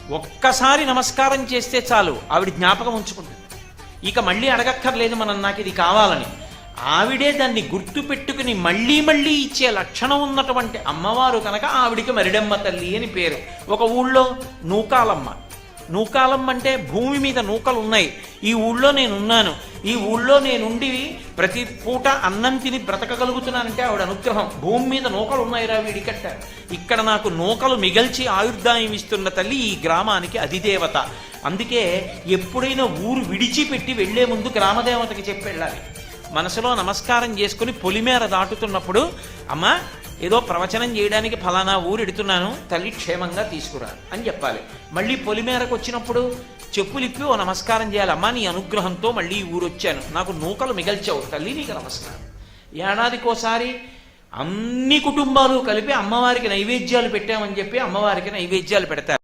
ఒక్కసారి నమస్కారం చేస్తే చాలు ఆవిడ జ్ఞాపకం ఉంచుకుంటుంది. ఇక మళ్ళీ అడగక్కర్లేదు మనం నాకు ఇది కావాలని. ఆవిడే దాన్ని గుర్తు పెట్టుకుని మళ్ళీ మళ్ళీ ఇచ్చే లక్షణం ఉన్నటువంటి అమ్మవారు కనుక ఆవిడికి మరిడమ్మ తల్లి అని పేరు. ఒక ఊళ్ళో నూకాలమ్మ. నూకాలమ్మ అంటే భూమి మీద నూకలు ఉన్నాయి, ఈ ఊళ్ళో నేనున్నాను, ఈ ఊళ్ళో నేనుండి ప్రతి పూట అన్నం తిని బ్రతకగలుగుతున్నానంటే ఆవిడ అనుగ్రహం. భూమి మీద నూకలు ఉన్నాయిరా వీడికట్ట, ఇక్కడ నాకు నూకలు మిగల్చి ఆయుర్దాయం ఇస్తున్న తల్లి ఈ గ్రామానికి అధిదేవత. అందుకే ఎప్పుడైనా ఊరు విడిచిపెట్టి వెళ్లే ముందు గ్రామదేవతకి చెప్పి వెళ్ళాలి. మనసులో నమస్కారం చేసుకుని పొలిమేర దాటుతున్నప్పుడు, అమ్మా ఏదో ప్రవచనం చేయడానికి ఫలానా ఊరు ఎడుతున్నాను, తల్లి క్షేమంగా తీసుకురా అని చెప్పాలి. మళ్ళీ పొలిమేరకు వచ్చినప్పుడు చెప్పులిప్పి ఓ నమస్కారం చేయాలి. అమ్మా నీ అనుగ్రహంతో మళ్ళీ ఈ ఊరు వచ్చాను, నాకు నూకలు మిగల్చావు తల్లి, నీకు నమస్కారం. ఏడాదికోసారి అన్ని కుటుంబాలు కలిపి అమ్మవారికి నైవేద్యాలు పెట్టామని చెప్పి అమ్మవారికి నైవేద్యాలు పెడతారు.